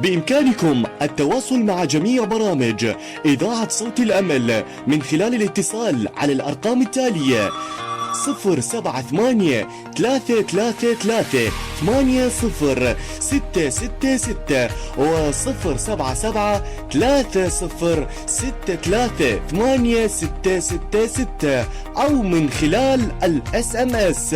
بإمكانكم التواصل مع جميع برامج إذاعة صوت الأمل من خلال الاتصال على الأرقام التالية: 078 333 80666 و 077 3063 8666 أو من خلال الSMS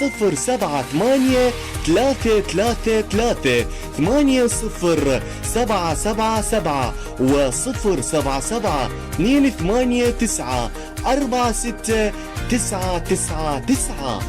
078 333 80777 و 077 289 46999.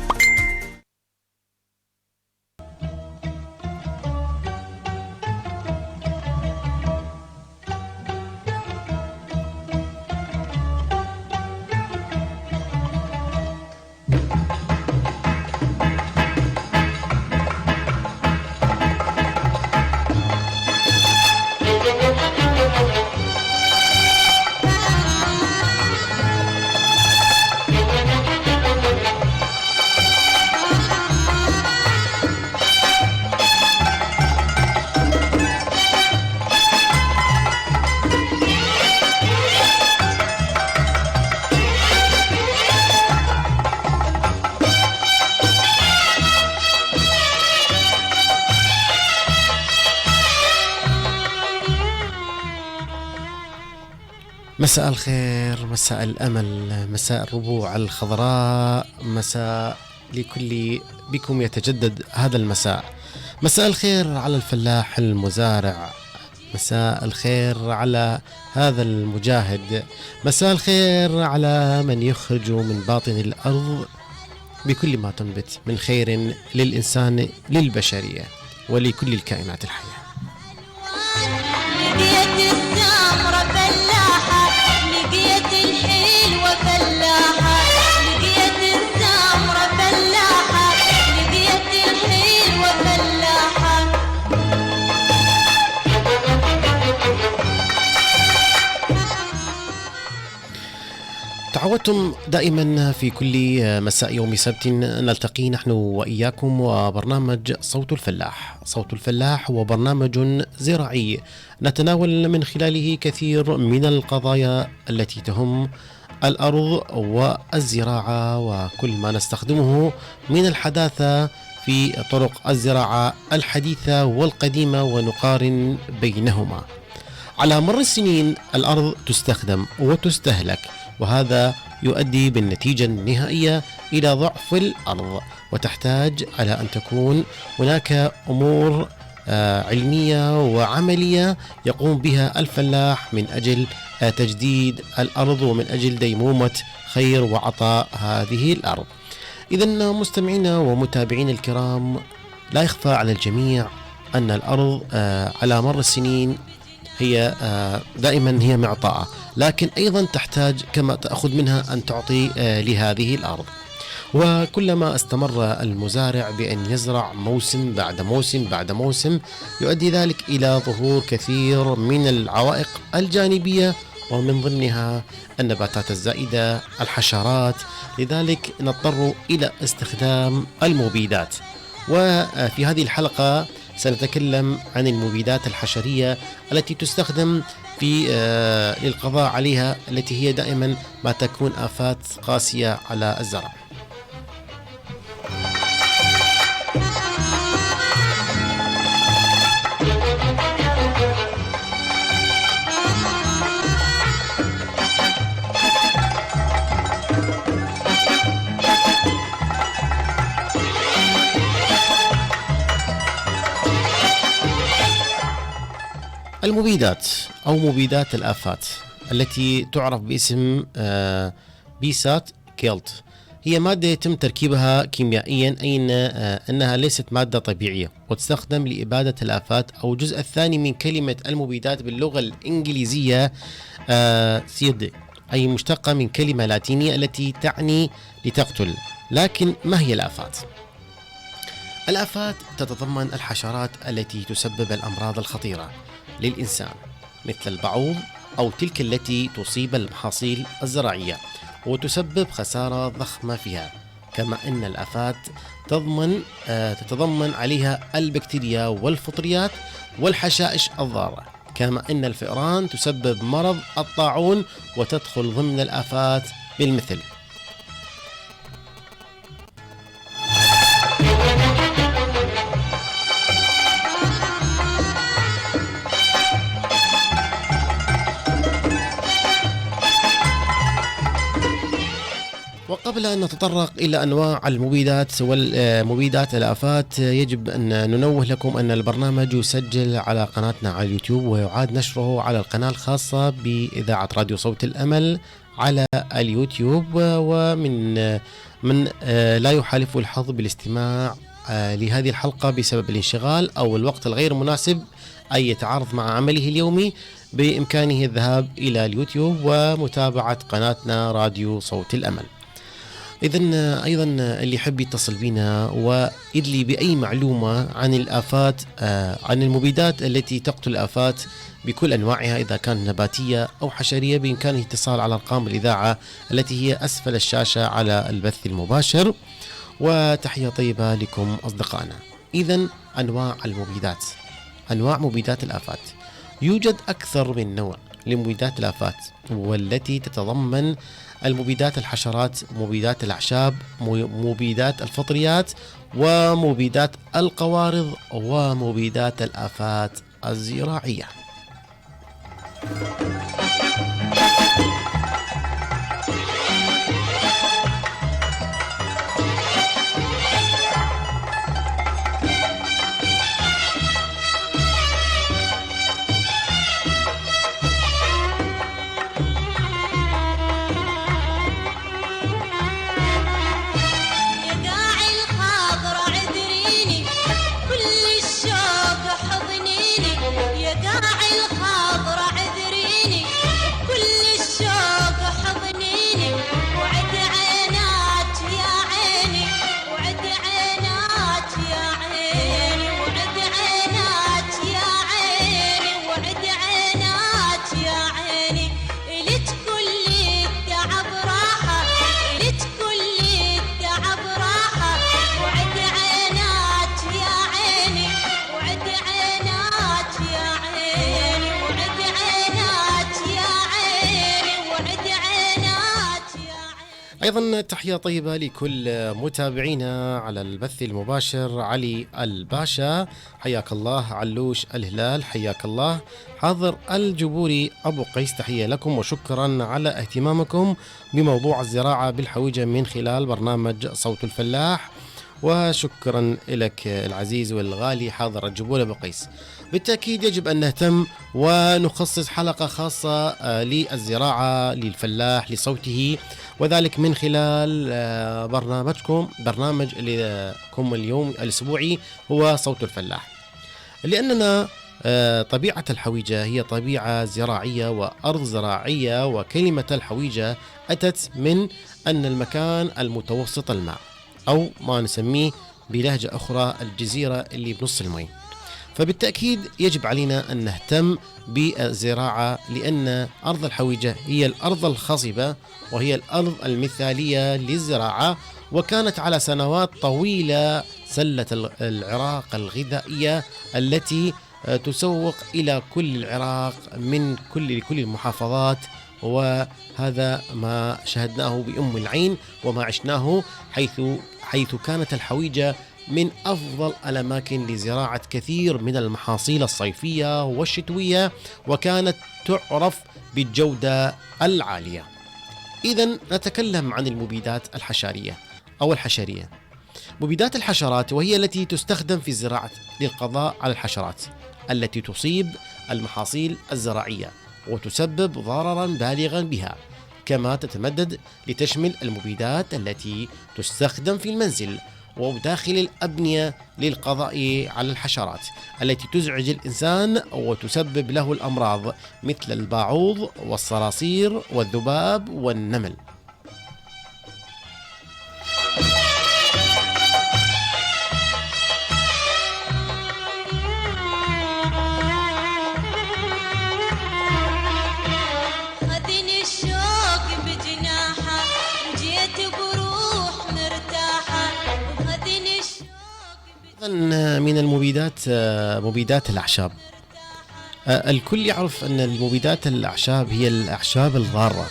مساء الخير، مساء الأمل، مساء الربوع الخضراء، مساء لكل بكم يتجدد هذا المساء. مساء الخير على الفلاح المزارع، مساء الخير على هذا المجاهد، مساء الخير على من يخرج من باطن الأرض بكل ما تنبت من خير للإنسان، للبشرية ولكل الكائنات الحية. تعودتم دائما في كل مساء يوم سبت نلتقي نحن وإياكم وبرنامج صوت الفلاح. صوت الفلاح هو برنامج زراعي نتناول من خلاله كثير من القضايا التي تهم الأرض والزراعة وكل ما نستخدمه من الحداثة في طرق الزراعة الحديثة والقديمة ونقارن بينهما. على مر السنين الأرض تستخدم وتستهلك، وهذا يؤدي بالنتيجة النهائية إلى ضعف الأرض، وتحتاج على أن تكون هناك أمور علمية وعملية يقوم بها الفلاح من أجل تجديد الأرض ومن أجل ديمومة خير وعطاء هذه الأرض. إذن مستمعينا ومتابعين الكرام، لا يخفى على الجميع أن الأرض على مر السنين هي دائما هي معطاءة، لكن أيضا تحتاج كما تأخذ منها أن تعطي لهذه الأرض. وكلما استمر المزارع بأن يزرع موسم بعد موسم بعد موسم، يؤدي ذلك إلى ظهور كثير من العوائق الجانبية، ومن ضمنها النباتات الزائدة، الحشرات. لذلك نضطر إلى استخدام المبيدات. وفي هذه الحلقة سنتكلم عن المبيدات الحشرية التي تستخدم في للقضاء عليها، التي هي دائما ما تكون آفات قاسية على الزرع. المبيدات أو مبيدات الآفات التي تعرف باسم بيسات كيلت هي مادة يتم تركيبها كيميائيا، أي أنها ليست مادة طبيعية، وتستخدم لإبادة الآفات، أو الجزء الثاني من كلمة المبيدات باللغة الإنجليزية سيد، أي مشتقة من كلمة لاتينية التي تعني لتقتل. لكن ما هي الآفات؟ الآفات تتضمن الحشرات التي تسبب الأمراض الخطيرة للإنسان، مثل البعوض أو تلك التي تصيب المحاصيل الزراعية وتسبب خسارة ضخمة فيها. كما أن الآفات تتضمن عليها البكتيريا والفطريات، والحشائش الضارة، كما أن الفئران تسبب مرض الطاعون وتدخل ضمن الآفات بالمثل. وقبل أن نتطرق إلى أنواع المبيدات والمبيدات الآفات، يجب أن ننوه لكم أن البرنامج يسجل على قناتنا على اليوتيوب، ويعاد نشره على القناة الخاصة بإذاعة راديو صوت الأمل على اليوتيوب. ومن لا يحالف الحظ بالاستماع لهذه الحلقة بسبب الانشغال أو الوقت الغير مناسب أي يتعارض مع عمله اليومي، بإمكانه الذهاب إلى اليوتيوب ومتابعة قناتنا راديو صوت الأمل. إذن أيضا اللي يحب يتصل بنا ويدلي بأي معلومة عن الآفات، عن المبيدات التي تقتل الآفات بكل أنواعها إذا كانت نباتية أو حشرية، بإمكانه الاتصال على أرقام الإذاعة التي هي أسفل الشاشة على البث المباشر. وتحية طيبة لكم أصدقائنا. إذن أنواع المبيدات، أنواع مبيدات الآفات، يوجد أكثر من نوع لمبيدات الآفات، والتي تتضمن المبيدات الحشرات، مبيدات الأعشاب، مبيدات الفطريات، ومبيدات القوارض، ومبيدات الآفات الزراعية. أيضا تحية طيبة لكل متابعينا على البث المباشر. علي الباشا حياك الله، علوش الهلال حياك الله، حاضر الجبوري أبو قيس تحية لكم، وشكرا على اهتمامكم بموضوع الزراعة بالحويجة من خلال برنامج صوت الفلاح، وشكرا لك العزيز والغالي حاضر الجبوري أبو قيس. بالتأكيد يجب أن نهتم ونخصص حلقة خاصة للزراعة للفلاح لصوته، وذلك من خلال برنامجكم، برنامج لكم اليوم الأسبوعي هو صوت الفلاح. لأننا طبيعة الحويجة هي طبيعة زراعية وأرض زراعية، وكلمة الحويجة أتت من أن المكان المتوسط الماء، أو ما نسميه بلهجة أخرى الجزيرة اللي بنص الماء. فبالتأكيد يجب علينا أن نهتم بالزراعة، لأن أرض الحويجة هي الأرض الخصبة وهي الأرض المثالية للزراعة، وكانت على سنوات طويلة سلة العراق الغذائية التي تسوق إلى كل العراق من كل المحافظات. وهذا ما شاهدناه بأم العين وما عشناه، حيث كانت الحويجة من أفضل الأماكن لزراعة كثير من المحاصيل الصيفية والشتوية، وكانت تعرف بالجودة العالية. إذن نتكلم عن المبيدات الحشرية أو الحشرية. مبيدات الحشرات وهي التي تستخدم في الزراعة للقضاء على الحشرات التي تصيب المحاصيل الزراعية وتسبب ضررا بالغا بها، كما تتمدد لتشمل المبيدات التي تستخدم في المنزل وداخل الأبنية للقضاء على الحشرات التي تزعج الإنسان وتسبب له الأمراض مثل الباعوض والصراصير والذباب والنمل. أيضا من المبيدات مبيدات الأعشاب. الكل يعرف أن المبيدات الأعشاب هي الأعشاب الضارة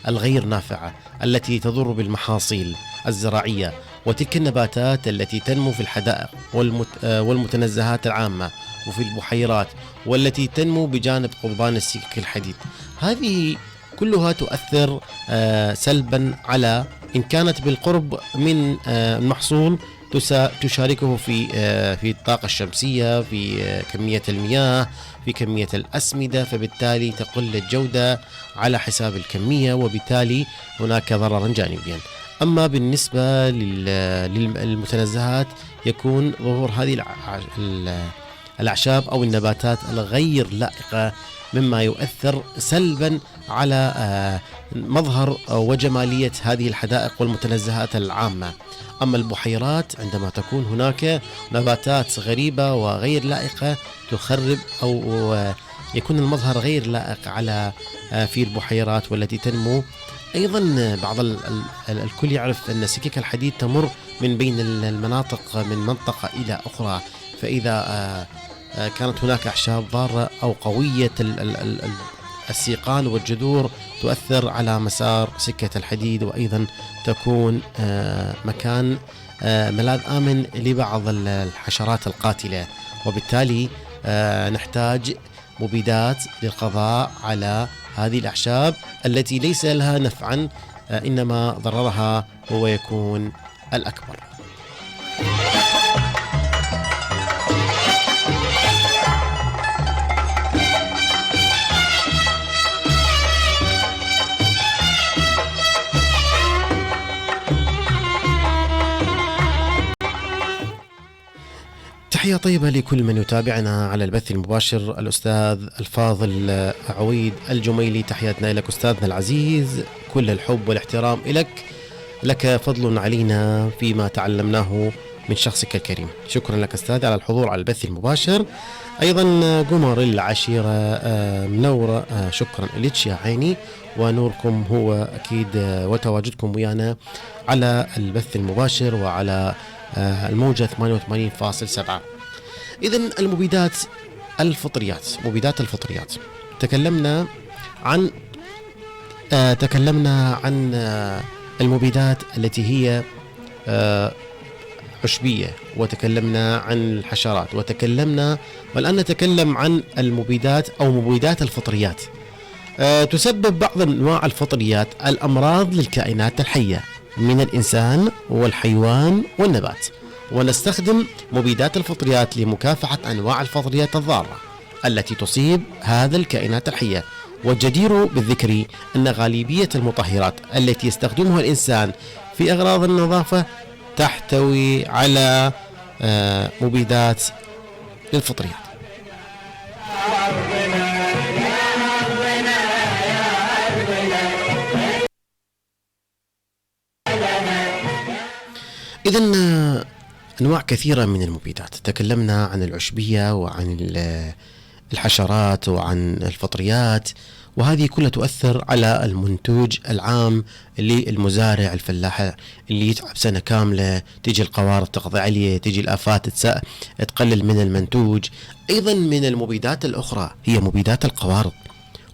الغير نافعة التي تضر بالمحاصيل الزراعية وتلك النباتات التي تنمو في الحدائق والمتنزهات العامة وفي البحيرات والتي تنمو بجانب قضبان السكك الحديد. هذه كلها تؤثر سلبا على إن كانت بالقرب من المحصول تشاركه في الطاقة الشمسية، في كمية المياه، في كمية الأسمدة، فبالتالي تقل الجودة على حساب الكمية وبالتالي هناك ضررا جانبيا. أما بالنسبة للمتنزهات يكون ظهور هذه الأعشاب أو النباتات الغير لائقة مما يؤثر سلبا على مظهر وجمالية هذه الحدائق والمتنزهات العامة. أما البحيرات عندما تكون هناك نباتات غريبة وغير لائقة تخرب أو يكون المظهر غير لائق على في البحيرات والتي تنمو. أيضا بعض الكل يعرف أن سكك الحديد تمر من بين المناطق من منطقة إلى أخرى، فإذا كانت هناك أعشاب ضارة أو قوية السيقان والجذور تؤثر على مسار سكة الحديد، وأيضا تكون مكان ملاذ آمن لبعض الحشرات القاتلة، وبالتالي نحتاج مبيدات للقضاء على هذه الأعشاب التي ليس لها نفعا إنما ضررها هو يكون الأكبر. تحية طيبة لكل من يتابعنا على البث المباشر. الأستاذ الفاضل عويد الجميلي، تحياتنا لك أستاذنا العزيز، كل الحب والاحترام لك فضل علينا فيما تعلمناه من شخصك الكريم. شكرا لك أستاذ على الحضور على البث المباشر. أيضا قمر العشيرة منورة، شكرا لك يا عيني، ونوركم هو أكيد وتواجدكم ويانا على البث المباشر وعلى الموجة 88.7. إذن المبيدات الفطريات، مبيدات الفطريات تكلمنا عن المبيدات التي هي عشبية، وتكلمنا عن الحشرات، والآن نتكلم عن المبيدات أو مبيدات الفطريات. تسبب بعض أنواع الفطريات الأمراض للكائنات الحية من الإنسان والحيوان والنبات، ونستخدم مبيدات الفطريات لمكافحة أنواع الفطريات الضارة التي تصيب هذا الكائنات الحية. والجدير بالذكر أن غالبية المطهرات التي يستخدمها الإنسان في أغراض النظافة تحتوي على مبيدات للفطريات. إذن أنواع كثيرة من المبيدات، تكلمنا عن العشبية وعن الحشرات وعن الفطريات، وهذه كلها تؤثر على المنتوج العام للمزارع الفلاح اللي يتعب سنة كاملة، تيجي القوارض تقضي عليه، تيجي الآفات تقلل من المنتوج. أيضا من المبيدات الأخرى هي مبيدات القوارض،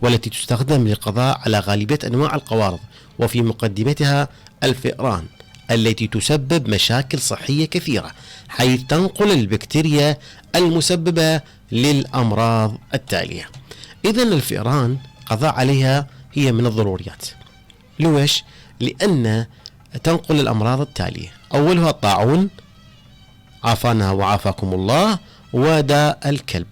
والتي تستخدم للقضاء على غالبية أنواع القوارض، وفي مقدمتها الفئران التي تسبب مشاكل صحية كثيرة، حيث تنقل البكتيريا المسببة للأمراض التالية. إذن الفئران قضاء عليها هي من الضروريات. ليش؟ لأن تنقل الأمراض التالية، أولها الطاعون، عافانا وعافاكم الله، وداء الكلب.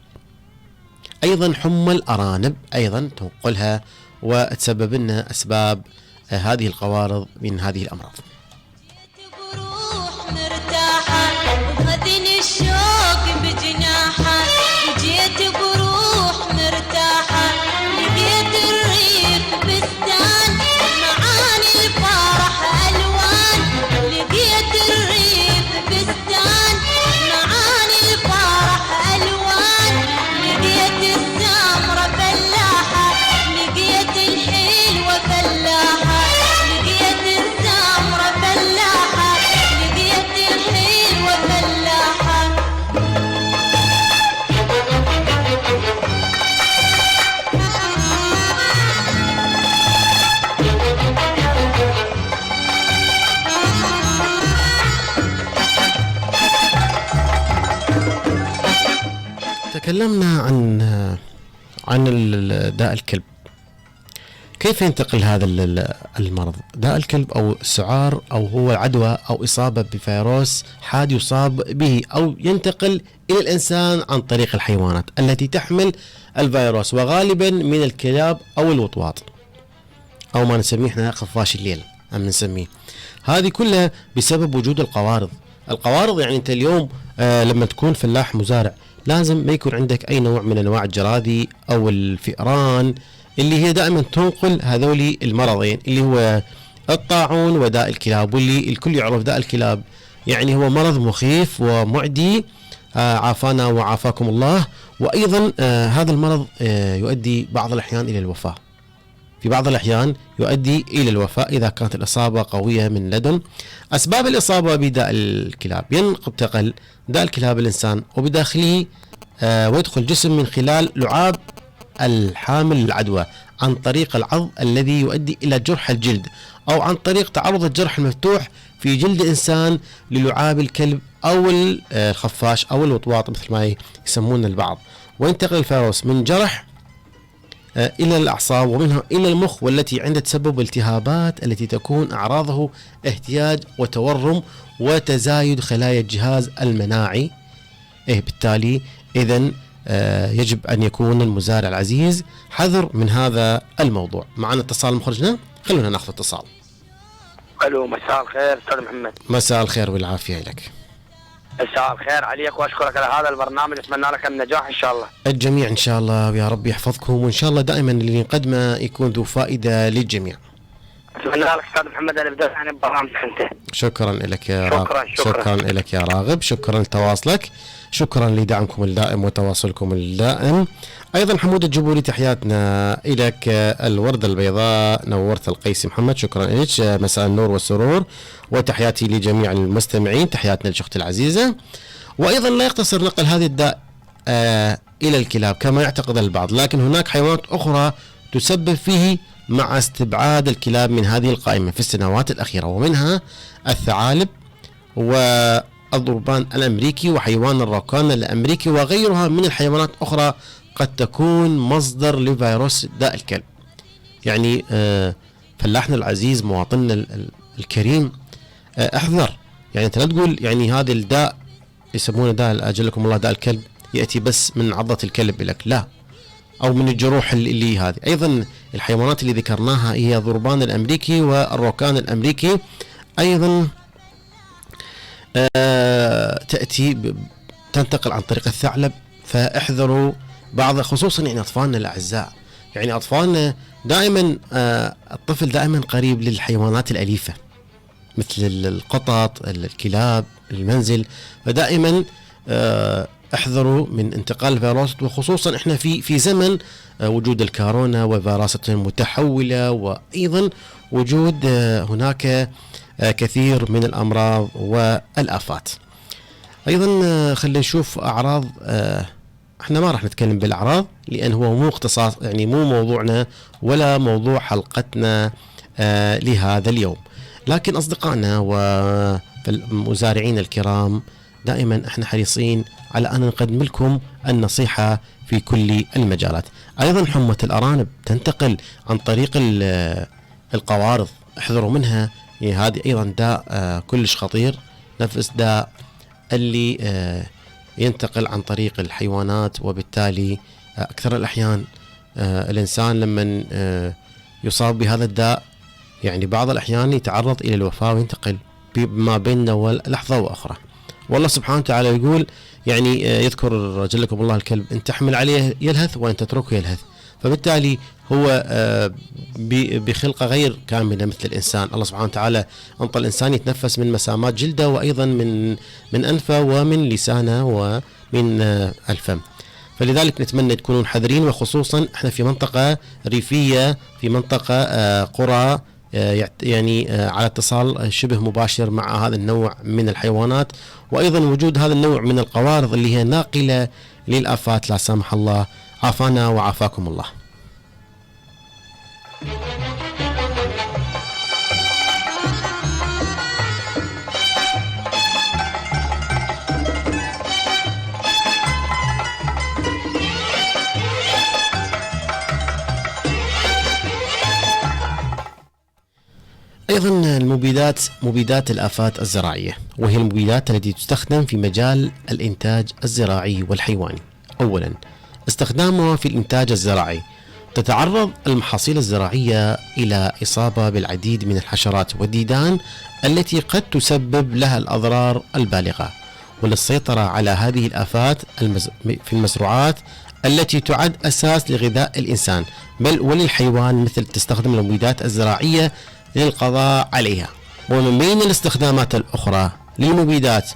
أيضا حمى الأرانب أيضا تنقلها وتسبب لنا أسباب هذه القوارض من هذه الأمراض. وخذني الشوق بجناحه، جيت بروح مرتاحة، لقيت الريف بستان معاني الفرح ألوان، لقيت الريف بستان معاني الفرح ألوان، لقيت السمرة فلاحة، لقيت الحلوة فلاحة، لقيت السمرة فلاحة، لقيت الحلوة فلاحة. تكلمنا عن داء الكلب. كيف ينتقل هذا المرض؟ داء الكلب أو السعار أو هو عدوى أو إصابة بفيروس حاد يصاب به أو ينتقل إلى الإنسان عن طريق الحيوانات التي تحمل الفيروس، وغالبا من الكلاب أو الوطواط أو ما نسميه احنا خفاش الليل نسميه. هذه كلها بسبب وجود القوارض. يعني أنت اليوم لما تكون فلاح مزارع لازم ما يكون عندك أي نوع من أنواع الجراذي أو الفئران اللي هي دائما تنقل هذولي المرضين اللي هو الطاعون وداء الكلاب، واللي الكل يعرف داء الكلاب يعني هو مرض مخيف ومعدي، عافانا وعافاكم الله. وأيضا هذا المرض يؤدي بعض الأحيان إلى الوفاة، في بعض الأحيان يؤدي إلى الوفاة إذا كانت الإصابة قوية من لدن. أسباب الإصابة بداء الكلاب: ينتقل داء الكلاب الإنسان وبداخله ويدخل الجسم من خلال لعاب الحامل للعدوى عن طريق العض الذي يؤدي إلى جرح الجلد، أو عن طريق تعرض الجرح المفتوح في جلد إنسان للعاب الكلب أو الخفاش أو الوطواط مثل ما يسمون البعض. وينتقل الفيروس من جرح إلى الأعصاب ومنها إلى المخ، والتي عند تسبب التهابات التي تكون أعراضه اهتياج وتورم وتزايد خلايا الجهاز المناعي. بالتالي إذن يجب أن يكون المزارع العزيز حذر من هذا الموضوع. معنا اتصال مخرجنا، خلونا ناخذ اتصال. الو، مساء الخير استاذ محمد. مساء الخير والعافية لك. مساء الخير عليك، واشكرك على هذا البرنامج، اتمنى لك النجاح ان شاء الله. الجميع ان شاء الله، يا رب يحفظكم، وان شاء الله دائما اللي نقدمه يكون ذو فائدة للجميع. اتمنى لك استاذ محمد ان ابدا يعني ببرنامجك انت. شكرا لك يا راغب. شكرا لك يا راغب، شكرا لتواصلك، شكرا لدعمكم الدائم وتواصلكم الدائم. ايضا حمود الجبوري تحياتنا اليك. الوردة البيضاء نورت القيسي محمد، شكرا لك، مساء النور والسرور، وتحياتي لجميع المستمعين، تحياتنا لشختي العزيزة. وايضا لا يقتصر نقل هذه الداء الى الكلاب كما يعتقد البعض، لكن هناك حيوانات اخرى تسبب فيه مع استبعاد الكلاب من هذه القائمة في السنوات الأخيرة، ومنها الثعالب والضربان الأمريكي وحيوان الراكان الأمريكي وغيرها من الحيوانات أخرى قد تكون مصدر لفيروس داء الكلب. يعني فلاحنا العزيز، مواطننا الكريم، احذر. يعني انت لا تقول يعني هذا الداء يسمونه داء أجلكم الله داء الكلب يأتي بس من عضة الكلب لك، لا، أو من الجروح اللي هذه. أيضا الحيوانات اللي ذكرناها هي الضربان الأمريكي والروكان الأمريكي، أيضا تأتي تنتقل عن طريق الثعلب، فاحذروا بعض، خصوصا يعني أطفالنا الأعزاء. يعني أطفالنا دائما الطفل دائما قريب للحيوانات الأليفة مثل القطط، الكلاب، المنزل، فدائما احذروا من انتقال الفيروسات، وخصوصا احنا في زمن وجود الكورونا والفيروسات المتحولة، وايضا وجود هناك كثير من الامراض والافات. ايضا خلينا نشوف اعراض. احنا ما راح نتكلم بالاعراض لان هو مو اختصاص، يعني مو موضوعنا ولا موضوع حلقتنا لهذا اليوم، لكن اصدقائنا والمزارعين الكرام دائما احنا حريصين على ان نقدم لكم النصيحة في كل المجالات. ايضا حمى الارانب تنتقل عن طريق القوارض، احذروا منها. يعني هذه ايضا داء كلش خطير، نفس داء اللي ينتقل عن طريق الحيوانات، وبالتالي اكثر الاحيان الانسان لما يصاب بهذا الداء يعني بعض الاحيان يتعرض الى الوفاة وينتقل ما بين لحظة واخرى. والله سبحانه وتعالى يقول يعني يذكر جلكم الله الكلب ان تحمل عليه يلهث وان تتركه يلهث، فبالتالي هو بخلقة غير كاملة مثل الإنسان. الله سبحانه وتعالى أنطى الإنسان يتنفس من مسامات جلده، وأيضا من أنفه ومن لسانه ومن الفم، فلذلك نتمنى تكونون حذرين، وخصوصا احنا في منطقة ريفية، في منطقة قرى، يعني على اتصال شبه مباشر مع هذا النوع من الحيوانات، وأيضا وجود هذا النوع من القوارض اللي هي ناقلة للآفات لا سامح الله. عافانا وعافاكم الله. أيضا مبيدات الآفات الزراعية، وهي المبيدات التي تستخدم في مجال الإنتاج الزراعي والحيواني. أولا، استخدامها في الإنتاج الزراعي. تتعرض المحاصيل الزراعية إلى إصابة بالعديد من الحشرات والديدان التي قد تسبب لها الأضرار البالغة. وللسيطرة على هذه الآفات في المزروعات التي تعد أساس لغذاء الإنسان بل وللحيوان، مثل تستخدم المبيدات الزراعية للقضاء عليها. ومن بين الاستخدامات الأخرى للمبيدات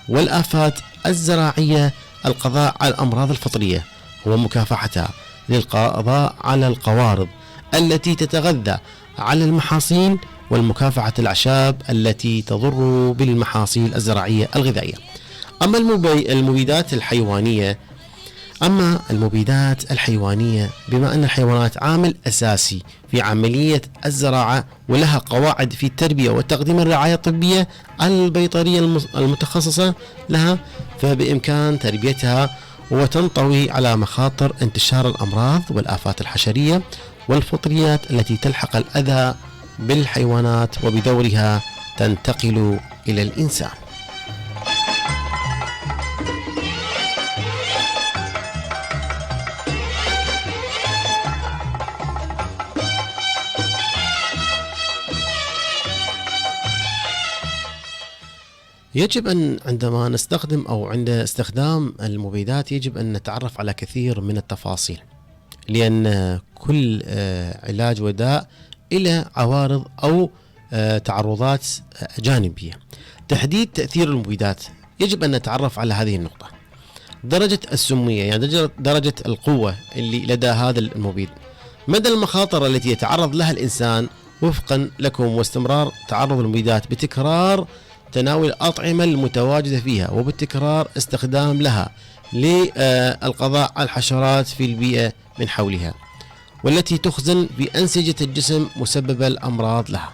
والآفات الزراعية القضاء على الأمراض الفطرية ومكافحتها، للقضاء على القوارض التي تتغذى على المحاصيل، والمكافحة الأعشاب التي تضر بالمحاصيل الزراعية الغذائية. أما المبيدات الحيوانية بما أن الحيوانات عامل أساسي في عملية الزراعة، ولها قواعد في التربية وتقديم الرعاية الطبية البيطرية المتخصصة لها، فبإمكان تربيتها وتنطوي على مخاطر انتشار الأمراض والآفات الحشرية والفطريات التي تلحق الأذى بالحيوانات وبدورها تنتقل إلى الإنسان. يجب أن عندما نستخدم أو عند استخدام المبيدات يجب أن نتعرف على كثير من التفاصيل، لأن كل علاج وداء إلى عوارض أو تعرضات جانبية. تحديد تأثير المبيدات، يجب أن نتعرف على هذه النقطة. درجة السمية، يعني درجة القوة اللي لدى هذا المبيد. مدى المخاطر التي يتعرض لها الإنسان وفقا لكم، واستمرار تعرض المبيدات بتكرار تناول الأطعمة المتواجدة فيها وبالتكرار استخدام لها للقضاء على الحشرات في البيئة من حولها، والتي تخزن بأنسجة الجسم مسببة الأمراض لها.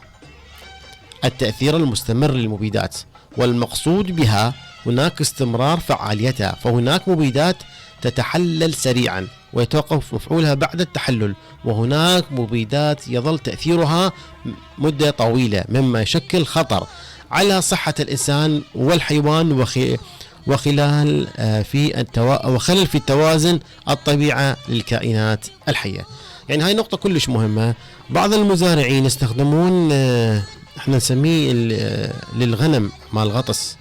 التأثير المستمر للمبيدات، والمقصود بها هناك استمرار فعاليتها، فهناك مبيدات تتحلل سريعا ويتوقف مفعولها بعد التحلل، وهناك مبيدات يظل تأثيرها مدة طويلة مما يشكل خطر على صحة الإنسان والحيوان وخلل في التوازن الطبيعة للكائنات الحية. يعني هاي نقطة كلش مهمة. بعض المزارعين يستخدمون احنا نسميه للغنم مال الغطس،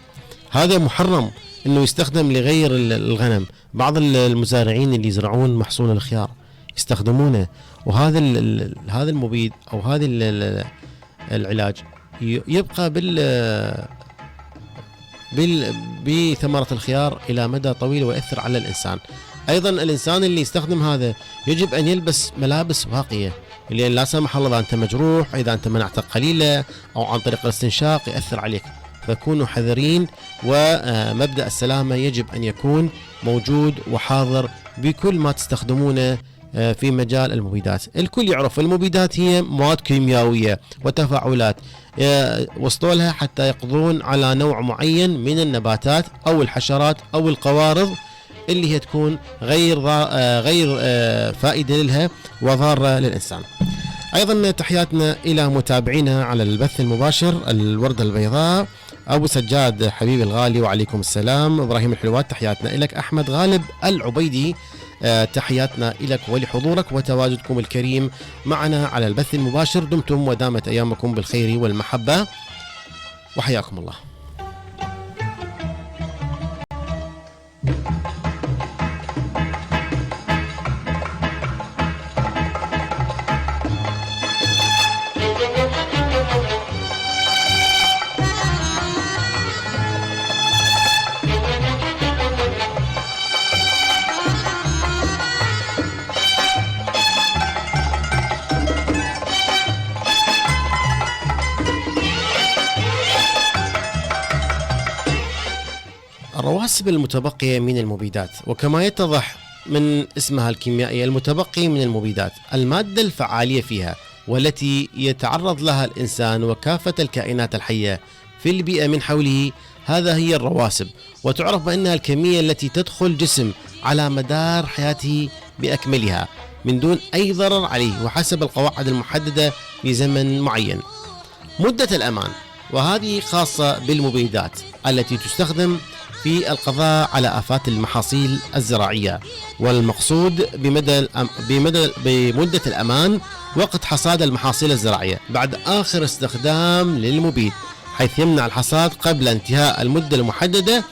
هذا محرم انه يستخدم لغير الغنم. بعض المزارعين اللي يزرعون محصول الخيار يستخدمونه، وهذا هذا المبيد او هذا العلاج يبقى بثمرة الخيار إلى مدى طويل ويأثر على الإنسان. أيضا الإنسان اللي يستخدم هذا يجب أن يلبس ملابس واقية، لأن لا سمح الله إذا أنت مجروح، إذا أنت مناعتك قليلة أو عن طريق الاستنشاق يأثر عليك، فكونوا حذرين. ومبدأ السلامة يجب أن يكون موجود وحاضر بكل ما تستخدمونه في مجال المبيدات. الكل يعرف المبيدات هي مواد كيميائية وتفاعلات وصلوا لها حتى يقضون على نوع معين من النباتات أو الحشرات أو القوارض اللي هي تكون غير فائدة لها وضارة للإنسان. أيضا تحياتنا إلى متابعينا على البث المباشر، الوردة البيضاء أبو سجاد حبيبي الغالي، وعليكم السلام. إبراهيم الحلوات تحياتنا إلك. أحمد غالب العبيدي تحياتنا إلك ولحضورك وتواجدكم الكريم معنا على البث المباشر. دمتم ودامت أيامكم بالخير والمحبة، وحياكم الله. الرواسب المتبقية من المبيدات، وكما يتضح من اسمها الكيميائي المتبقي من المبيدات، المادة الفعالية فيها والتي يتعرض لها الإنسان وكافة الكائنات الحية في البيئة من حوله، هذا هي الرواسب، وتعرف بأنها الكمية التي تدخل جسم على مدار حياته بأكملها من دون أي ضرر عليه وحسب القواعد المحددة في زمن معين. مدة الأمان، وهذه خاصة بالمبيدات التي تستخدم في القضاء على آفات المحاصيل الزراعية، والمقصود بمدة الأمان وقت حصاد المحاصيل الزراعية بعد آخر استخدام للمبيد، حيث يمنع الحصاد قبل انتهاء المدة المحددة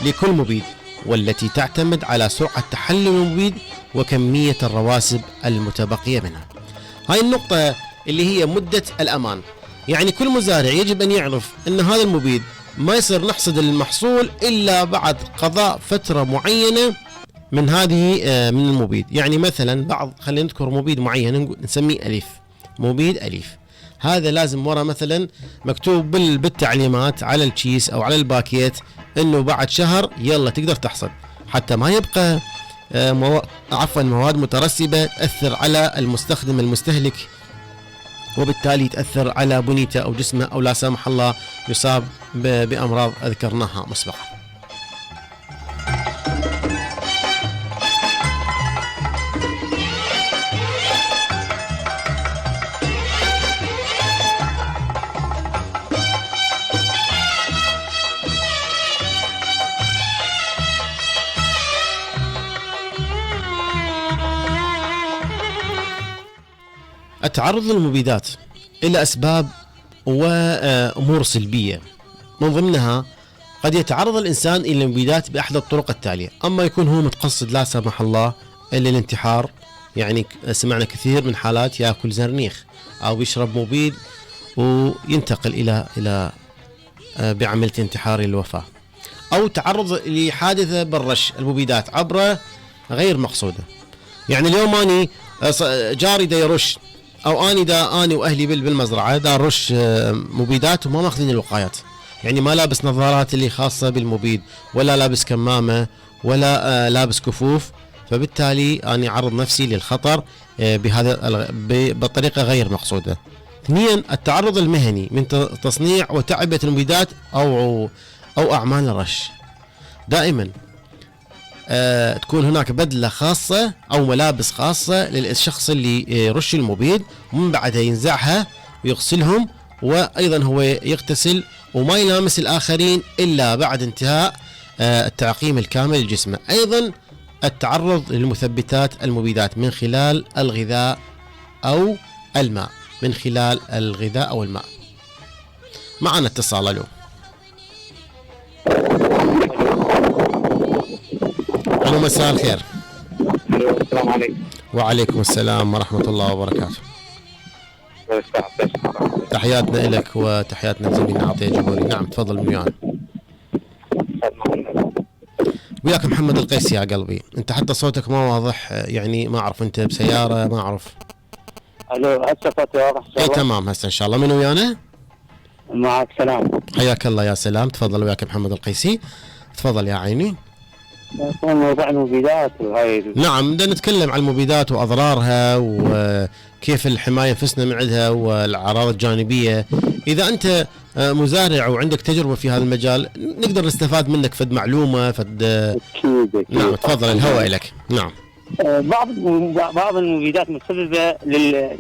لكل مبيد، والتي تعتمد على سرعة تحلل المبيد وكمية الرواسب المتبقية منها. هاي النقطة اللي هي مدة الأمان، يعني كل مزارع يجب أن يعرف أن هذا المبيد ما يصير نحصد المحصول إلا بعد قضاء فترة معينة من هذه من المبيد. يعني مثلا خلينا نذكر مبيد معين نسميه أليف، مبيد أليف، هذا لازم ورا مثلا مكتوب بالتعليمات على الكيس أو على الباكيت أنه بعد شهر يلا تقدر تحصد، حتى ما يبقى مواد مترسبة تأثر على المستخدم المستهلك، وبالتالي تأثر على بنيته أو جسمه، أو لا سمح الله يصاب بأمراض ذكرناها مسبقا. التعرض للمبيدات إلى أسباب وأمور سلبية، من ضمنها قد يتعرض الإنسان إلى المبيدات بأحد الطرق التالية: أما يكون هو متقصد لا سمح الله إلى الانتحار، يعني سمعنا كثير من حالات يأكل زرنيخ أو يشرب مبيد وينتقل إلى بعملية انتحار للوفاة، أو تعرض لحادثة بالرش المبيدات عبر غير مقصودة. يعني اليوم أني جاري دا يرش، او اني واهلي بالمزرعه دا نرش مبيدات وما ماخذين الوقايات، يعني ما لابس نظارات اللي خاصه بالمبيد، ولا لابس كمامه، ولا لابس كفوف، فبالتالي اني اعرض نفسي للخطر بطريقه غير مقصوده. اثنين، التعرض المهني من تصنيع وتعبئه المبيدات او اعمال الرش. دائما تكون هناك بدلة خاصة أو ملابس خاصة للشخص اللي يرش المبيد، ومن بعدها ينزعها ويغسلهم، وأيضا هو يغتسل وما يلامس الآخرين إلا بعد انتهاء التعقيم الكامل لجسمه. أيضا التعرض للمثبتات المبيدات من خلال الغذاء أو الماء، من خلال الغذاء أو الماء. معنا اتصال. ألو. ألو، مساء الخير. السلام عليكم. وعليكم السلام ورحمة الله وبركاته. تحياتنا لك وتحياتنا لزميلنا عطية جبوري. نعم تفضل من ويانا. وياك محمد القيسي يا قلبي. انت حتى صوتك ما واضح، يعني ما اعرف انت بسيارة، ما اعرف. الو، هسه صوتي واضح؟ اي تمام هسه ان شاء الله. من ويانا؟ معك سلام. حياك الله يا سلام. تفضل وياك محمد القيسي. تفضل يا عيني. موضوع المبيدات وهاي. نعم، بدنا نتكلم عن المبيدات واضرارها وكيف الحمايه نفسنا من عندها والاعراض الجانبيه. اذا انت مزارع وعندك تجربه في هذا المجال نقدر نستفاد منك فد معلومه فد. أكيد. نعم تفضل، الهواء لك. نعم. بعض المبيدات مسببه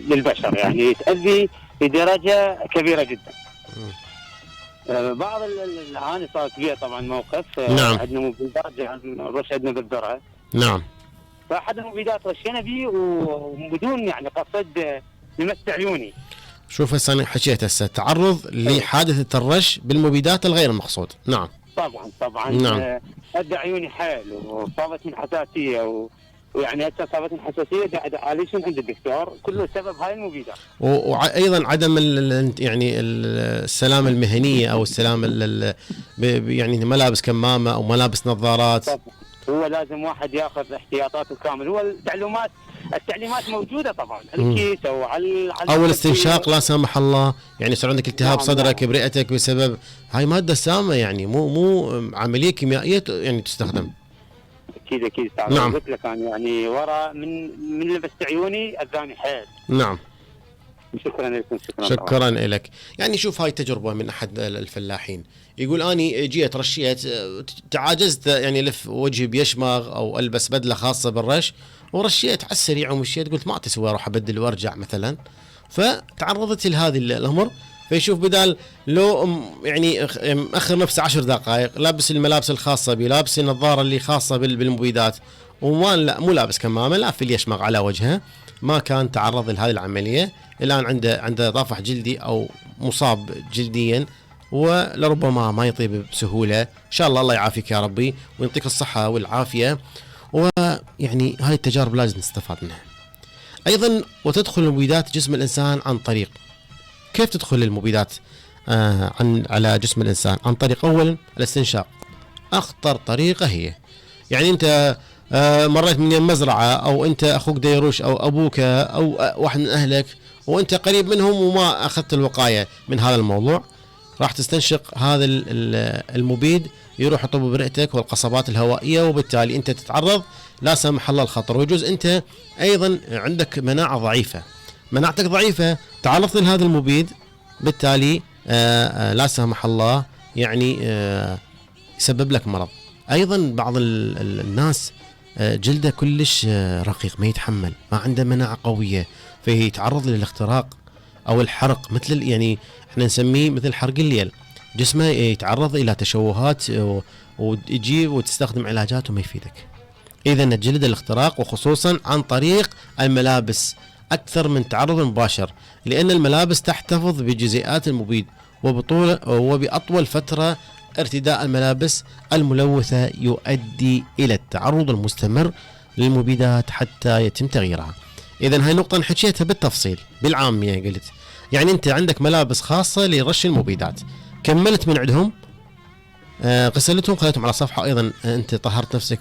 للبشر، يعني تؤذي بدرجه كبيره جدا. بعض العاني صارت فيها طبعا موقف. نعم. عندنا مبيدات رش عندنا بالذره. نعم. فاحد المبيدات رشينا به وبدون يعني قصد لمس عيوني. شوف هسه انا حكيت هسه تعرض لحادثه الرش بالمبيدات الغير مقصود. نعم. طبعا. نعم. ادى عيوني حيل وصابت من حساسيه ويعني هسه صابت من حساسيه عالجهم عند الدكتور، كله سبب هاي المبيدات. وايضا عدم يعني السلامه المهنيه او السلامه يعني ملابس كمامه او ملابس نظارات. طبعا. هو لازم واحد ياخذ احتياطاته كامل. هو التعليمات موجوده طبعا، الكيس او على او الاستنشاق لا سمح الله، يعني يصير عندك التهاب صدرك برئتك بسبب هاي ماده سامه، يعني مو عمليه كيميائيه يعني تستخدم. اكيد. نعم. قلت لك انا يعني ورا من لبست عيوني اذاني حيل. نعم. شكرا لكم. شكرا لك. يعني شوف هاي تجربه من احد الفلاحين يقول اني جيت رشيت، تعاجزت يعني الف وجهي بيشمغ او البس بدله خاصه بالرش، ورشيت على السريع ومشيت، قلت ما تسوى اروح ابدل وارجع مثلا، فتعرضت لهذه الامر، فيشوف بدال لو يعني مأخر نفسه 10 دقائق، لابس الملابس الخاصة به، لابس النظارة اللي خاصة بالمبيدات، وما لا مو لابس كمامة، لا في اليشمغ على وجهه، ما كان تعرض لهذه العملية. الآن عنده طافح جلدي أو مصاب جلديا، ولربما ما يطيب بسهولة. إن شاء الله يعافيك يا ربي ويعطيك الصحة والعافية. ويعني هاي التجارب لازم نستفاد منها. أيضا وتدخل المبيدات جسم الإنسان عن طريق، كيف تدخل المبيدات على جسم الإنسان؟ عن طريق أولا الاستنشاق، أخطر طريقة هي، يعني أنت مريت من المزرعة، أو أنت أخوك ديروش أو أبوك أو واحد من أهلك وأنت قريب منهم وما أخذت الوقاية من هذا الموضوع، راح تستنشق هذا المبيد، يروح يطب برئتك والقصبات الهوائية، وبالتالي أنت تتعرض لا سمح الله الخطر. ويجوز أنت أيضا عندك مناعة ضعيفة، مناعتك ضعيفة، تعرضت لهذا المبيد، بالتالي لا سمح الله يعني يسبب لك مرض. أيضا بعض الناس جلده كلش رقيق، ما يتحمل، ما عنده مناعة قوية، فيتعرض للاختراق أو الحرق، مثل يعني احنا نسميه مثل حرق الليل، جسمه يتعرض إلى تشوهات وتجيب وتستخدم علاجات وما يفيدك. إذا الجلد الاختراق، وخصوصا عن طريق الملابس أكثر من تعرض مباشر، لأن الملابس تحتفظ بجزيئات المبيد، وبأطول فترة ارتداء الملابس الملوثة يؤدي إلى التعرض المستمر للمبيدات حتى يتم تغييرها. إذا هاي نقطة حكيتها بالتفصيل بالعامية، قلت يعني أنت عندك ملابس خاصة لرش المبيدات، كملت من عندهم، غسلتهم، خليتهم على صفحة، أيضا أنت طهرت نفسك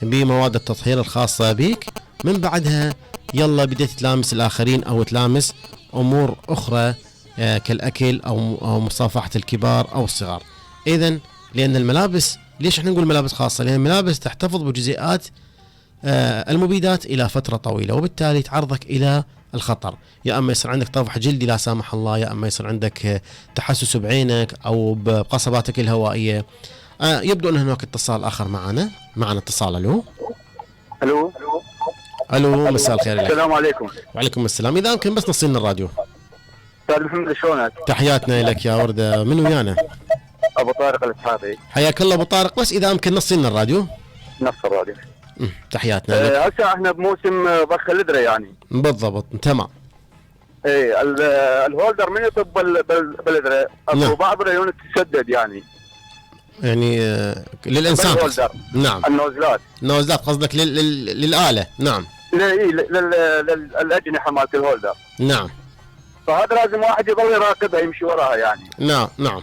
بمواد التطهير الخاصة بك، من بعدها يلا بديت تلامس الآخرين أو تلامس أمور أخرى كالأكل أو مصافحة الكبار أو الصغار. إذن لأن الملابس، ليش احنا نقول ملابس خاصة؟ لأن الملابس تحتفظ بجزيئات المبيدات إلى فترة طويلة، وبالتالي تعرضك إلى الخطر، يا أما يصير عندك طفح جلدي لا سامح الله، يا أما يصير عندك تحسس بعينك أو بقصباتك الهوائية. يبدو أن هناك اتصال آخر معنا اتصال. ألو مساء الخير لك. السلام عليكم. وعليكم السلام. إذا يمكن بس نصينا الراديو. استاذ محمد شلونك؟ تحياتنا لك يا وردة. من ويانا؟ ابو طارق الاسحاقي. حياك الله ابو طارق، بس اذا يمكن نصينا الراديو. نص الراديو. تحياتنا لك. هسه احنا بموسم ضخ الادري يعني. بالضبط تمام. ايه الهولدر من يطب بالادري، اكو بعض العيون تسدد يعني للانسان. الهولدر. نعم. النوزلات قصدك للآلة. نعم. للاجنحة مالت الهولدر. نعم. فهذا لازم واحد يظل يراقبها، يمشي وراها يعني. نعم.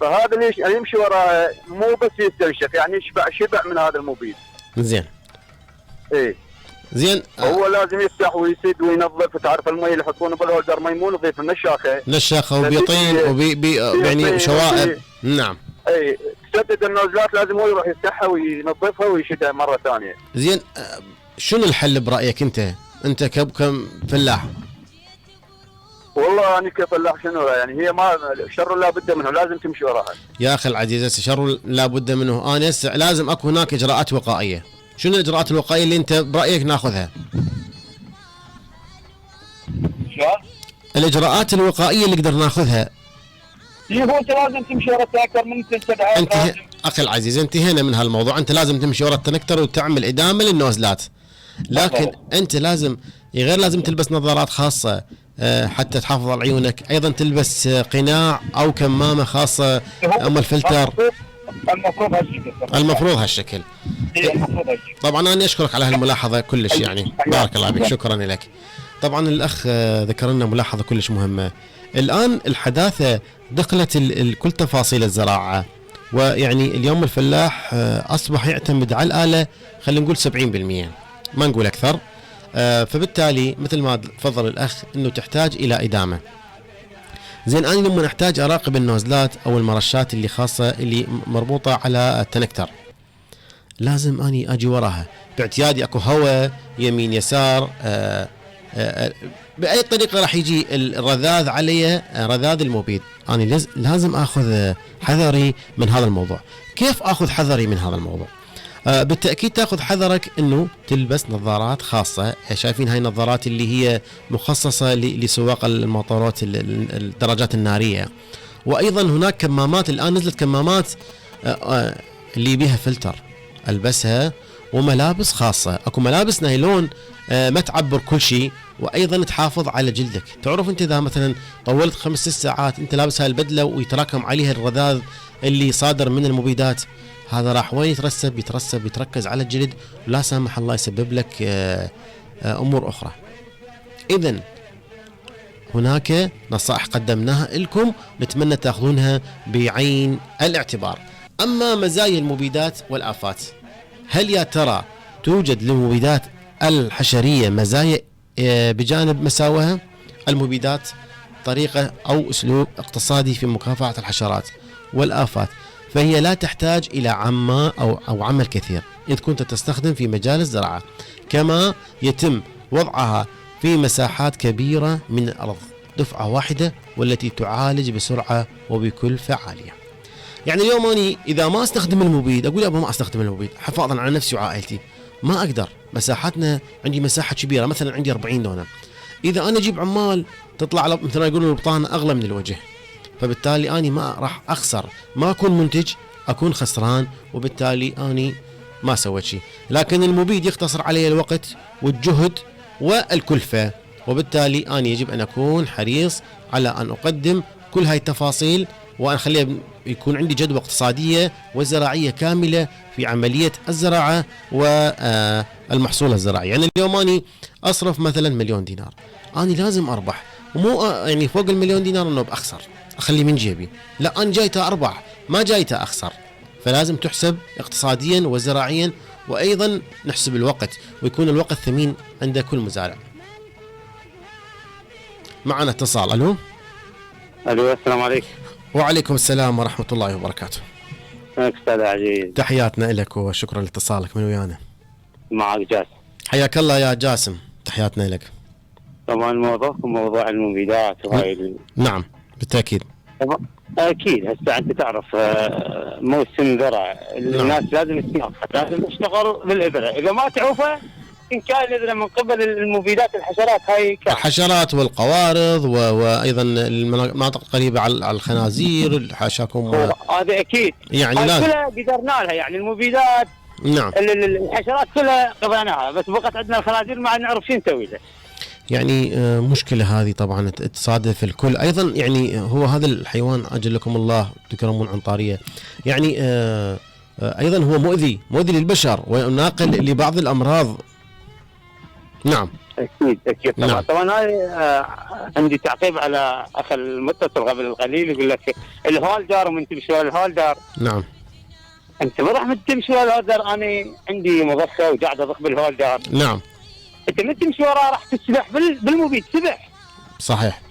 فهذا ليش يمشي وراها، مو بس يستنشق، يعني شبع من هذا المبيد. زين. ايه زين. هو لازم يفتح ويسد وينظف. تعرف المي اللي يحطونه بالهولدر مي مو نظيف، نشاخه وبيطين يعني شوائب. نعم. اي تسدد النوزلات، لازم هو يروح يفتحها وينظفها ويشدها مرة ثانية. زين، شنو الحل برأيك انت كم فلاح؟ والله انا كفلاح شنو يعني، هي ما شر لا بد منه، لازم تمشي وراها. يا اخي العزيز، شر لا بد منه. انا لازم اكو هناك اجراءات وقائيه. شنو الاجراءات الوقائيه اللي انت برايك ناخذها؟ الاجراءات الوقائيه اللي نقدر ناخذها. هو انت لازم تمشي ورا التنكر من تنسدها. انت اخي العزيز، انتهينا من هالموضوع. انت لازم تمشي ورا التنكتر وتعمل ادامه للنوزلات، لكن انت لازم غير لازم تلبس نظارات خاصه حتى تحافظ على عيونك، ايضا تلبس قناع او كمامه خاصه ام الفلتر. المفروض هالشكل. طبعا انا اشكرك على هالملاحظه كلش، يعني بارك الله بك، شكرا لك. طبعا الاخ ذكر لنا ملاحظه كلش مهمه. الان الحداثه دخلت كل تفاصيل الزراعه، ويعني اليوم الفلاح اصبح يعتمد على الاله، خلينا نقول 70%، ما نقول اكثر. فبالتالي مثل ما تفضل الاخ انه تحتاج الى ادامه. زين، انا لما احتاج اراقب النوزلات او المرشات اللي خاصه اللي مربوطه على التنكتر، لازم اني اجي وراها باعتيادي. اكو هواء يمين يسار، باي طريقه راح يجي الرذاذ علي، رذاذ المبيد. انا لازم اخذ حذري من هذا الموضوع. كيف اخذ حذري من هذا الموضوع؟ بالتأكيد تأخذ حذرك أنه تلبس نظارات خاصة. شايفين هاي النظارات اللي هي مخصصة لسواق المطارات الدراجات النارية. وأيضا هناك كمامات، الآن نزلت كمامات اللي بيها فلتر ألبسها، وملابس خاصة. أكو ملابس نايلون ما تعبر كل شيء، وأيضا تحافظ على جلدك. تعرف أنت إذا مثلا طولت 5-6 ساعات أنت لابس هاي البدلة ويتراكم عليها الرذاذ اللي صادر من المبيدات، هذا راح وين يترسب يتركز على الجلد، ولا سامح الله يسبب لك أمور أخرى. إذن هناك نصائح قدمناها لكم، نتمنى تأخذونها بعين الاعتبار. أما مزايا المبيدات والآفات، هل يا ترى توجد للمبيدات الحشرية مزايا بجانب مساواها؟ المبيدات طريقة أو أسلوب اقتصادي في مكافحة الحشرات والآفات، فهي لا تحتاج إلى أو عمل كثير إذ كنت تستخدم في مجال الزراعة، كما يتم وضعها في مساحات كبيرة من الأرض دفعة واحدة، والتي تعالج بسرعة وبكلفة عالية. يعني اليوم أني إذا ما أستخدم المبيد أقول أبا ما أستخدم المبيد حفاظا على نفسي وعائلتي، ما أقدر. مساحتنا عندي مساحة كبيرة، مثلا عندي 40 دونم، إذا أنا أجيب عمال تطلع مثلا يقولون البطانة أغلى من الوجه، فبالتالي أني ما راح أخسر، ما أكون منتج، أكون خسران، وبالتالي أني ما سويت شيء. لكن المبيد يختصر علي الوقت والجهد والكلفة، وبالتالي أنا يجب أن أكون حريص على أن أقدم كل هاي التفاصيل، وأن أخليها يكون عندي جدوى اقتصادية وزراعية كاملة في عملية الزراعة والمحصول الزراعي. يعني اليوم أني أصرف مثلا 1,000,000 دينار، أنا لازم أربح، ومو يعني فوق 1,000,000 دينار أنه بأخسر أخلي من جيبي، لا أنا جايته أربح ما جايته أخسر. فلازم تحسب اقتصاديا وزراعيا، وأيضا نحسب الوقت، ويكون الوقت ثمين عند كل مزارع. معنا اتصال. ألو. السلام عليكم. وعليكم السلام ورحمة الله وبركاته. أستاذ عزيز، تحياتنا لك وشكرا لاتصالك. من ويانا؟ معك جاسم. حياك الله يا جاسم، تحياتنا لك. طبعا موضوعكم موضوع المبيدات وهاي نعم بالتأكيد. اكيد. هسه انت تعرف موسم زرع، الناس لازم تناقش، لازم تشتغل بالابره، اذا ما تعوفه ان كان الابره من قبل المبيدات الحشرات هاي الحشرات والقوارض وايضا المناطق القريبه على الخنازير، حاشاكم. هذا اكيد يعني لازم كلها قدرنا لها، يعني المبيدات نعم الحشرات كلها قضيناها، بس بقت عندنا الخنازير ما نعرف شو نسوي له. يعني مشكلة هذه طبعا تصادف الكل. أيضا يعني هو هذا الحيوان أجلكم الله تكرمون عن طارية، يعني أيضا هو مؤذي للبشر وناقل لبعض الأمراض. نعم أكيد طبعا. نعم. طبعا هاي عندي تعقيب على أخ المتصل قبل القليل، يقول لك الهولدر ومن تمشي ورا الهولدر. نعم. أنت ما راح تمشي ورا الهولدر، أنا عندي مضخة وقاعد أضخ بالهولدر. نعم. انت من تمشي وراه راح تسبح بالمبيد سبح. صحيح.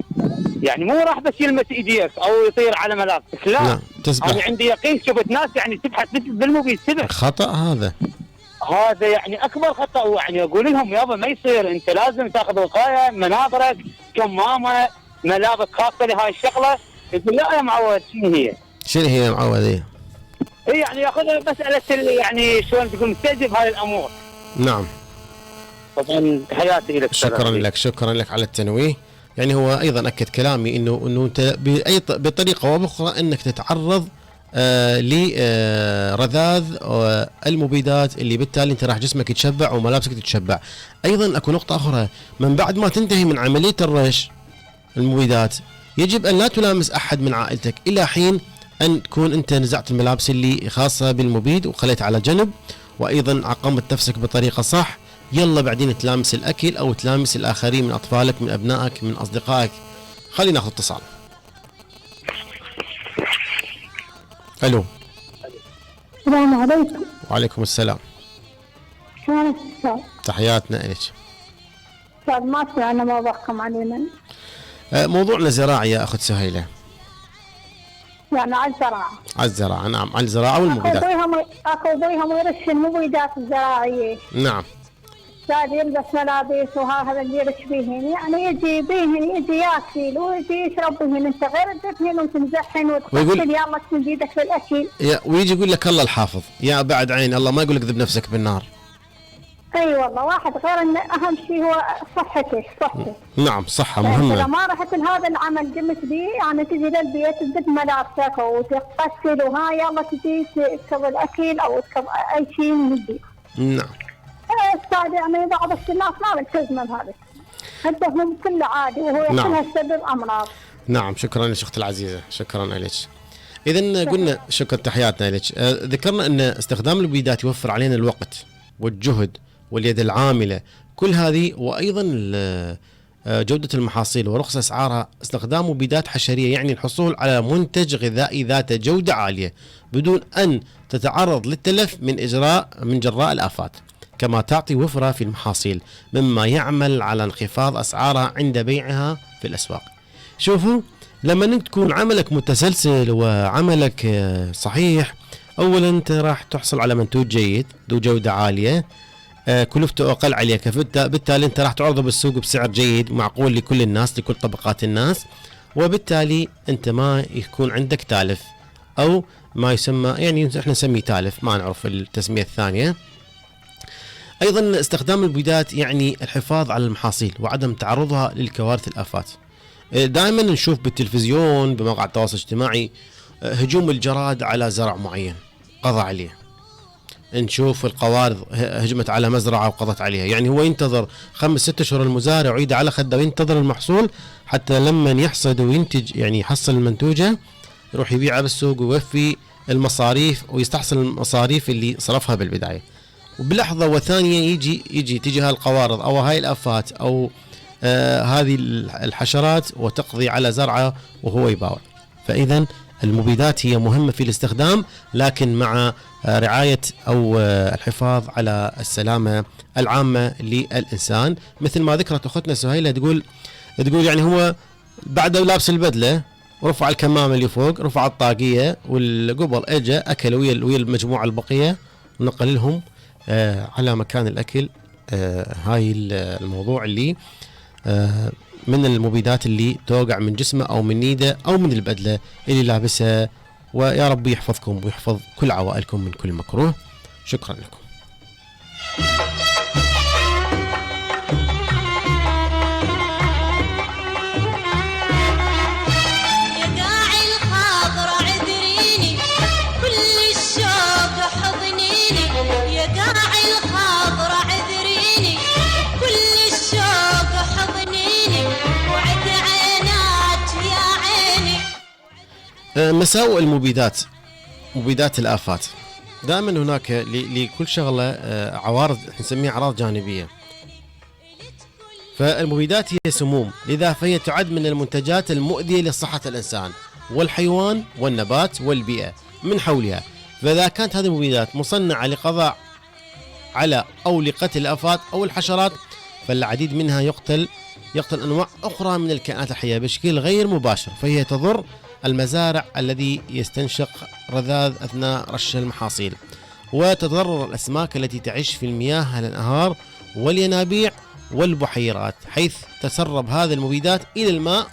يعني مو راح بس يلمس ايديك او يطير على ملابسك، لا. نعم. تسبح. انا عندي يقين، شفت ناس يعني سبحت بالمبيد سبح. خطأ هذا يعني اكبر خطأ. يعني اقول لهم يابا ما يصير، انت لازم تاخذ وقايه، مناظرك، كمامه، ملابس خاصه لهاي الشغله. يقول لا يا معود شنو هي يا معود؟ ايه يعني ياخذها مساله يعني شلون تقول مستجب هاي الامور. نعم. طبعا حياتي لك. شكرا لك على التنويه. يعني هو ايضا اكد كلامي انه انت بطريقه او باخرى انك تتعرض لرذاذ المبيدات، اللي بالتالي انت راح جسمك يتشبع وملابسك تتشبع. ايضا اكو نقطه اخرى، من بعد ما تنتهي من عمليه الرش المبيدات يجب ان لا تلامس احد من عائلتك الى حين ان تكون انت نزعت الملابس اللي خاصه بالمبيد وخليت على جنب، وايضا عقمت نفسك بطريقه صح. يلا بعدين تلامس الاكل او تلامس الاخرين من اطفالك، من ابنائك، من اصدقائك. خلينا ناخذ اتصال. الو. السلام عليكم. وعليكم السلام. شلونك استاذ؟ تحياتنا لك. استاذ ما سمعنا موضوعكم علينا. موضوعنا زراعي يا اخت سهيله. يعني على الزراعه. على الزراعه، نعم، على الزراعه والمبيدات. اكو بيهم يرش المبيدات الزراعيه. نعم. قاعد يلبس ملابس وهذا اللي يرش بيهن، يعني يجي بيهن يجي ياكل ويجي يشرب بيهن، انت غير تدفن وتمزحن وتغسل يلا تمد ايدك في الاكل. ويجي يقول لك الله الحافظ يا بعد عين الله، ما يقول لك ذب نفسك بالنار. اي والله واحد غير ان اهم شيء هو صحته. نعم صحة مهمة. اذا ما رحت لهذا العمل قمت به يعني تجي للبيت تدب ملابسك وتغسل وها يلا تجي تكب الاكل او تكب اي شيء من البيت. نعم. استاذ يعني بعض الناس ما بتلتزم بهذا. عندهم كله عادي وهو يكونها سبب امراض. نعم شكرا يا اختي العزيزة، شكرا لك. إذا قلنا شكرا تحياتنا لك. ذكرنا أن استخدام المبيدات يوفر علينا الوقت والجهد واليد العاملة كل هذه، وأيضا جودة المحاصيل ورخص أسعارها. استخدام مبيدات حشرية يعني الحصول على منتج غذائي ذات جودة عالية بدون أن تتعرض للتلف من جراء الآفات، كما تعطي وفرة في المحاصيل مما يعمل على انخفاض أسعارها عند بيعها في الأسواق. شوفوا لما تكون عملك متسلسل وعملك صحيح، أولا أنت راح تحصل على منتوج جيد ذو جودة عالية، كلفته أقل عليك، بالتالي أنت راح تعرضه بالسوق بسعر جيد معقول لكل الناس لكل طبقات الناس، وبالتالي أنت ما يكون عندك تالف أو ما يسمى يعني احنا نسميه تالف، ما نعرف التسمية الثانية. أيضا استخدام المبيدات يعني الحفاظ على المحاصيل وعدم تعرضها للكوارث الآفات. دائما نشوف بالتلفزيون بمواقع التواصل الاجتماعي هجوم الجراد على زرع معين قضى عليه، نشوف القوارض هجمت على مزرعة وقضت عليها، يعني هو ينتظر 5-6 أشهر المزارع ويعيد على خده وينتظر المحصول حتى لما يحصد وينتج يعني يحصل المنتوجة يروح يبيعها بالسوق ويوفي المصاريف ويستحصل المصاريف اللي صرفها بالبداية، وبلحظة وثانية تيجي هاي القوارض أو هاي الآفات أو هذه الحشرات وتقضي على زرعه وهو يباوع. فإذا المبيدات هي مهمة في الاستخدام، لكن مع رعاية أو الحفاظ على السلامة العامة للإنسان، مثل ما ذكرت أختنا سهيلة تقول يعني هو بعد لابس البدلة ورفع الكمامة اللي فوق، رفع الطاقية والقبل اجى أكل ويا المجموعة البقية ونقل لهم على مكان الأكل. هاي الموضوع اللي من المبيدات اللي توقع من جسمه أو من ايده أو من البدلة اللي لابسها. ويا رب يحفظكم ويحفظ كل عوائلكم من كل مكروه. شكرا لكم. مساوئ المبيدات، مبيدات الآفات. دائما هناك لكل شغلة عوارض نسميها أعراض جانبية. فالمبيدات هي سموم، لذا فهي تعد من المنتجات المؤذية لصحة الإنسان والحيوان والنبات والبيئة من حولها. فإذا كانت هذه المبيدات مصنعة لقضاء على أو لقتل الآفات أو الحشرات، فالعديد منها يقتل أنواع أخرى من الكائنات الحية بشكل غير مباشر، فهي تضر المزارع الذي يستنشق رذاذ أثناء رش المحاصيل، وتضرر الأسماك التي تعيش في المياه الأنهار والينابيع والبحيرات، حيث تسرب هذه المبيدات إلى الماء،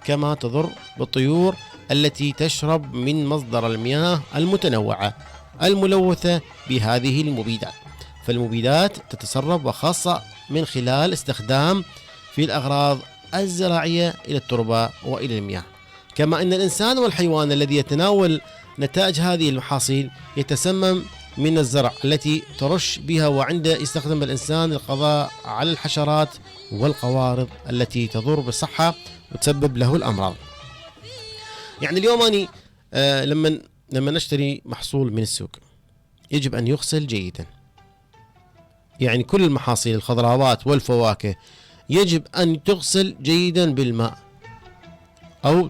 كما تضر بالطيور التي تشرب من مصدر المياه المتنوعة الملوثة بهذه المبيدات. فالمبيدات تتسرب وخاصة من خلال استخدام في الأغراض الزراعية إلى التربة وإلى المياه. كما أن الإنسان والحيوان الذي يتناول نتائج هذه المحاصيل يتسمم من الزرع التي ترش بها، وعنده يستخدم الإنسان للقضاء على الحشرات والقوارض التي تضر بالصحة وتسبب له الأمراض. يعني اليوم أنا لما نشتري محصول من السوق يجب أن يغسل جيدا. يعني كل المحاصيل الخضروات والفواكه يجب أن تغسل جيدا بالماء، أو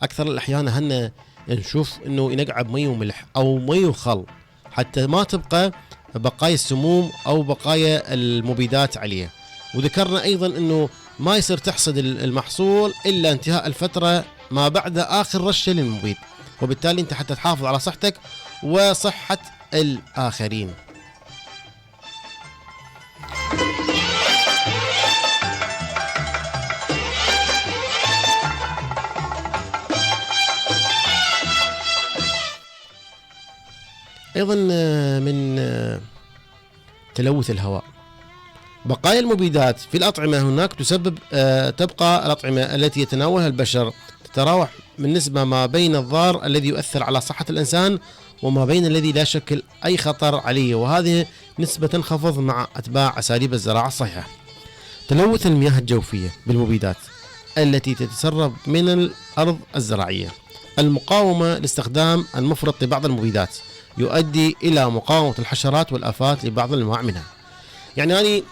أكثر الأحيان هن نشوف أنه ينقع بمي وملح أو مي وخل حتى ما تبقى بقايا السموم أو بقايا المبيدات عليه. وذكرنا أيضا أنه ما يصير تحصد المحصول إلا انتهاء الفترة ما بعد آخر رشة للمبيد، وبالتالي أنت حتى تحافظ على صحتك وصحة الآخرين. أيضا من تلوث الهواء، بقايا المبيدات في الأطعمة هناك تبقى الأطعمة التي يتناولها البشر تتراوح من نسبة ما بين الضار الذي يؤثر على صحة الإنسان وما بين الذي لا يشكل أي خطر عليه، وهذه نسبة تنخفض مع أتباع أساليب الزراعة الصحيحة. تلوث المياه الجوفية بالمبيدات التي تتسرب من الأرض الزراعية، المقاومة لاستخدام المفرط لبعض المبيدات يؤدي إلى مقاومة الحشرات والآفات لبعض الأنواع منها. يعني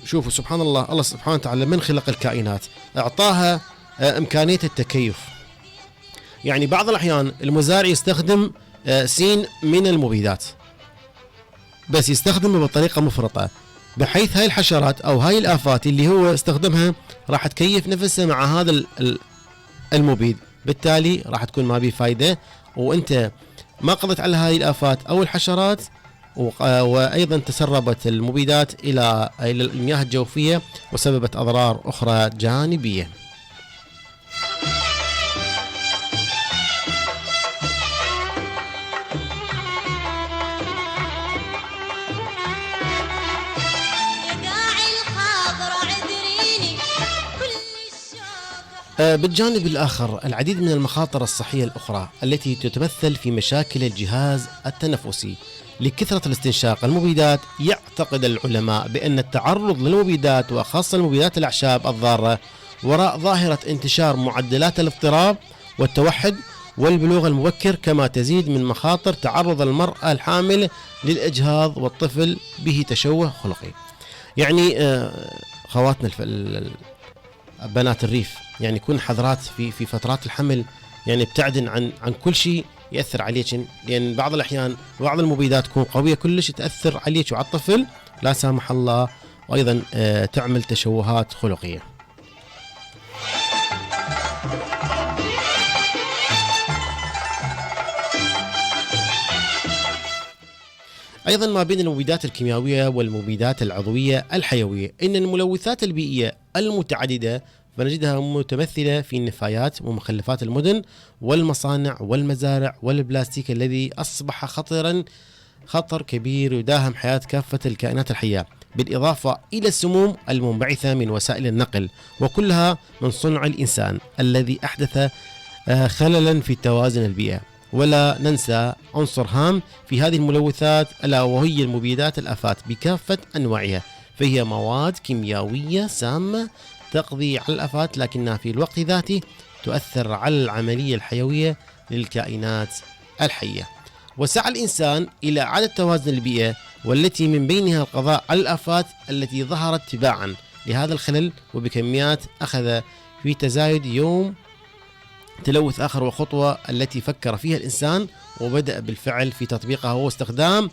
شوفوا سبحان الله، الله سبحانه وتعالى من خلق الكائنات أعطاها إمكانية التكيف. يعني بعض الأحيان المزارع يستخدم سين من المبيدات، بس يستخدمه بطريقة مفرطة، بحيث هاي الحشرات أو هاي الآفات اللي هو استخدمها راح تكيف نفسها مع هذا المبيد، بالتالي راح تكون ما بيه فايدة، وأنت ما قضيت على هاي الآفات أو الحشرات، وأيضا تسربت المبيدات إلى المياه الجوفية وسببت أضرار أخرى جانبية. بالجانب الآخر العديد من المخاطر الصحية الأخرى التي تتمثل في مشاكل الجهاز التنفسي لكثرة الاستنشاق. المبيدات يعتقد العلماء بأن التعرض للمبيدات وخاصة المبيدات الأعشاب الضارة وراء ظاهرة انتشار معدلات الاضطراب والتوحد والبلوغ المبكر، كما تزيد من مخاطر تعرض المرأة الحامل للإجهاض والطفل به تشوه خلقي. يعني خواتنا بنات الريف يعني كون حذرات في فترات الحمل، يعني ابتعدن عن كل شيء يأثر عليك، لأن بعض الأحيان بعض المبيدات تكون قوية كلش تأثر عليك وعلى الطفل لا سامح الله، وأيضا تعمل تشوهات خلقية. أيضا ما بين المبيدات الكيميائية والمبيدات العضوية الحيوية إن الملوثات البيئية المتعددة فنجدها متمثلة في النفايات ومخلفات المدن والمصانع والمزارع والبلاستيك الذي أصبح خطر كبير يداهم حياة كافة الكائنات الحية، بالإضافة إلى السموم المنبعثة من وسائل النقل، وكلها من صنع الإنسان الذي أحدث خللا في توازن البيئة. ولا ننسى عنصر هام في هذه الملوثات ألا وهي المبيدات الآفات بكافة أنواعها، فهي مواد كيميائية سامة تقضي على الآفات لكنها في الوقت ذاته تؤثر على العملية الحيوية للكائنات الحية. وسعى الإنسان إلى إعادة توازن البيئة، والتي من بينها القضاء على الآفات التي ظهرت تباعا لهذا الخلل وبكميات أخذ في تزايد يوم تلوث آخر، وخطوة التي فكر فيها الإنسان وبدأ بالفعل في تطبيقها هو استخدام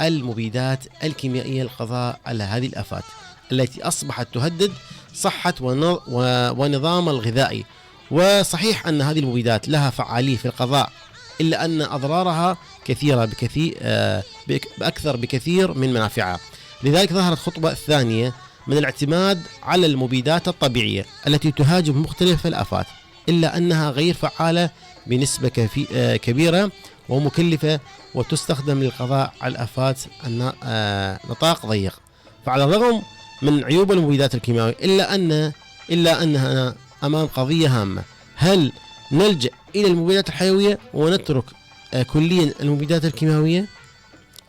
المبيدات الكيميائية للقضاء على هذه الآفات التي أصبحت تهدد صحة ونظام الغذائي. وصحيح أن هذه المبيدات لها فعالية في القضاء، إلا أن أضرارها كثيرة بأكثر بكثير من منافعها. لذلك ظهرت خطوة الثانية من الاعتماد على المبيدات الطبيعية التي تهاجم مختلف الآفات، إلا أنها غير فعالة بنسبة كبيرة ومكلفة، وتستخدم للقضاء على الآفات نطاق ضيق. فعلى الرغم من عيوب المبيدات الكيميائية إلا أنها أمام قضية هامة: هل نلجأ إلى المبيدات الحيوية ونترك كليا المبيدات الكيميائية؟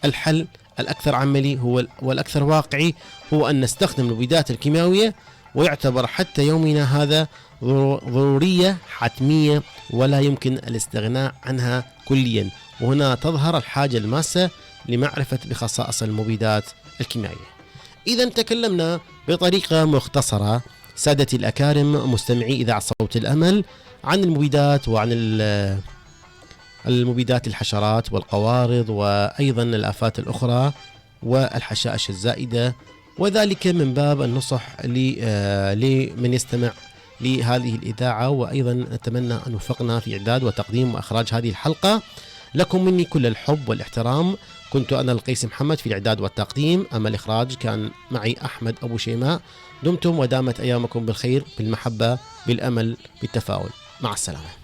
الحل الأكثر عملي والأكثر واقعي هو أن نستخدم المبيدات الكيميائية، ويعتبر حتى يومنا هذا ضرورية حتمية ولا يمكن الاستغناء عنها كليا. وهنا تظهر الحاجة الماسة لمعرفة بخصائص المبيدات الكيميائية. إذا تكلمنا بطريقة مختصرة سادتي الأكارم مستمعي إذاعة صوت الأمل عن المبيدات وعن المبيدات الحشرات والقوارض وأيضا الآفات الأخرى والحشائش الزائدة، وذلك من باب النصح لمن يستمع لهذه الإذاعة. وأيضا نتمنى أن وفقنا في إعداد وتقديم وإخراج هذه الحلقة. لكم مني كل الحب والاحترام. كنت أنا القيس محمد في الإعداد والتقديم، أما الإخراج كان معي أحمد أبو شيماء. دمتم ودامت أيامكم بالخير، بالمحبة، بالأمل، بالتفاؤل. مع السلامة.